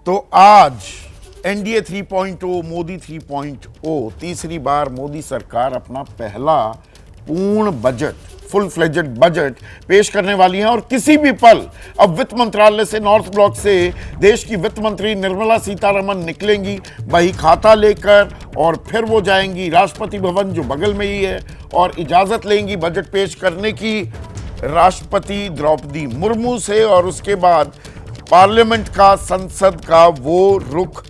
तो आज एनडीए 3.0 मोदी 3.0 तीसरी बार मोदी सरकार अपना पहला पूर्ण बजट फुल फ्लेजेड बजट पेश करने वाली है और किसी भी पल अब वित्त मंत्रालय से नॉर्थ ब्लॉक से देश की वित्त मंत्री निर्मला सीतारमण निकलेंगी बही खाता लेकर और फिर वो जाएंगी राष्ट्रपति भवन जो बगल में ही है और इजाजत लेंगी बजट पेश करने की राष्ट्रपति द्रौपदी मुर्मू से और उसके बाद पार्लियामेंट का संसद का वो रुख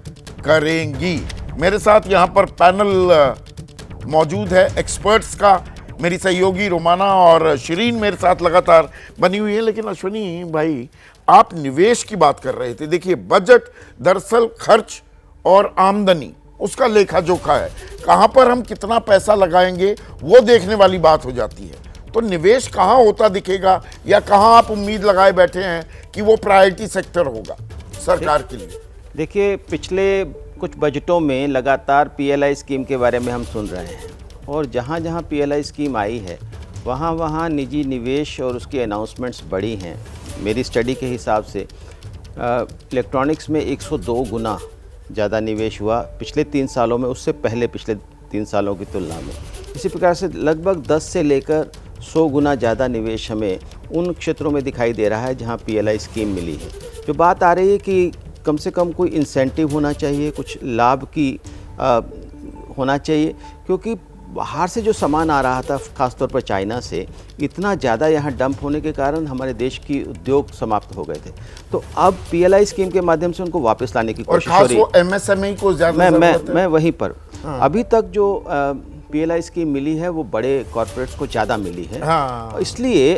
करेंगी। मेरे साथ यहाँ पर पैनल मौजूद है एक्सपर्ट्स का। मेरी सहयोगी रोमाना और शिरीन मेरे साथ लगातार बनी हुई है। लेकिन अश्विनी भाई, आप निवेश की बात कर रहे थे। देखिए, बजट दरअसल खर्च और आमदनी उसका लेखा जोखा है। कहाँ पर हम कितना पैसा लगाएंगे वो देखने वाली बात हो जाती है। तो निवेश कहाँ होता दिखेगा या कहाँ आप उम्मीद लगाए बैठे हैं कि वो प्रायोरिटी सेक्टर होगा सरकार के लिए? देखिए, पिछले कुछ बजटों में लगातार पीएलआई स्कीम के बारे में हम सुन रहे हैं और जहाँ जहाँ पीएलआई स्कीम आई है वहाँ वहाँ निजी निवेश और उसकी अनाउंसमेंट्स बढ़ी हैं। मेरी स्टडी के हिसाब से इलेक्ट्रॉनिक्स में 102 गुना ज़्यादा निवेश हुआ पिछले 3 सालों में, उससे पहले पिछले 3 सालों की तुलना में। इसी प्रकार से लगभग 10 से लेकर 100 गुना ज़्यादा निवेश हमें उन क्षेत्रों में दिखाई दे रहा है जहाँ पीएलआई स्कीम मिली है। जो बात आ रही है कि कम से कम कोई इंसेंटिव होना चाहिए, कुछ लाभ की होना चाहिए, क्योंकि बाहर से जो सामान आ रहा था खासतौर पर चाइना से इतना ज़्यादा यहाँ डंप होने के कारण हमारे देश की उद्योग समाप्त हो गए थे। तो अब पीएलआई स्कीम के माध्यम से उनको वापस लाने की कोशिश हो रही है। और खास वो एमएसएमई को ज़्यादा मैं वहीं पर अभी तक जो पीएलआई स्कीम मिली है वो बड़े कॉरपोरेट्स को ज़्यादा मिली है। इसलिए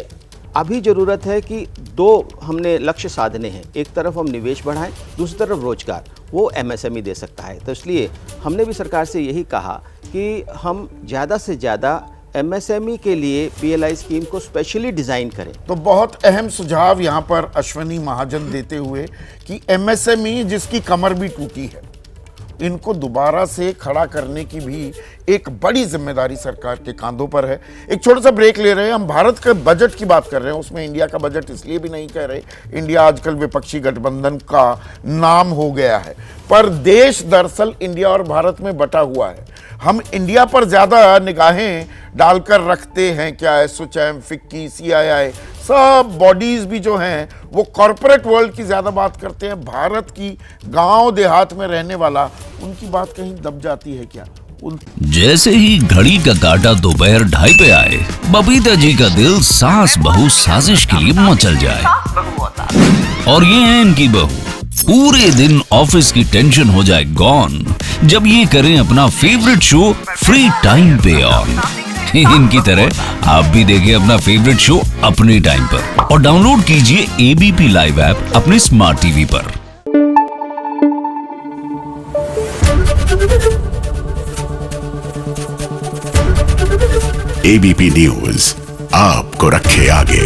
अभी ज़रूरत है कि 2 हमने लक्ष्य साधने हैं। एक तरफ हम निवेश बढ़ाएं, दूसरी तरफ रोजगार, वो एमएसएमई दे सकता है। तो इसलिए हमने भी सरकार से यही कहा कि हम ज़्यादा से ज़्यादा एमएसएमई के लिए पीएलआई स्कीम को स्पेशली डिज़ाइन करें। तो बहुत अहम सुझाव यहाँ पर अश्विनी महाजन देते हुए कि एमएसएमई जिसकी कमर भी टूटी है, इनको दोबारा से खड़ा करने की भी एक बड़ी जिम्मेदारी सरकार के कांधों पर है। एक छोटा सा ब्रेक ले रहे हैं। हम भारत के बजट की बात कर रहे हैं, उसमें इंडिया का बजट इसलिए भी नहीं कह रहे, इंडिया आजकल विपक्षी गठबंधन का नाम हो गया है, पर देश दरअसल इंडिया और भारत में बटा हुआ है। हम इंडिया पर ज़्यादा निगाहें डालकर रखते हैं, क्या एसोचैम, फिक्की, सीआईआई, सब बॉडीज़ भी जो हैं वो कॉरपोरेट वर्ल्ड की ज़्यादा बात करते हैं। भारत की गांव देहात में रहने वाला उनकी बात कहीं दब जाती है क्या? जैसे ही घड़ी का काटा दोपहर 2:30 पे आए, बबीता जी का दिल सास बहू साजिश के लिए मचल जाए। और ये है इनकी बहू, पूरे दिन ऑफिस की टेंशन हो जाए गॉन जब ये करें अपना फेवरेट शो फ्री टाइम पे ऑन। इनकी तरह आप भी देखें अपना फेवरेट शो अपने टाइम पर और डाउनलोड कीजिए एबीपी लाइव ऐप अपने स्मार्ट टीवी पर। एबीपी न्यूज आपको रखे आगे।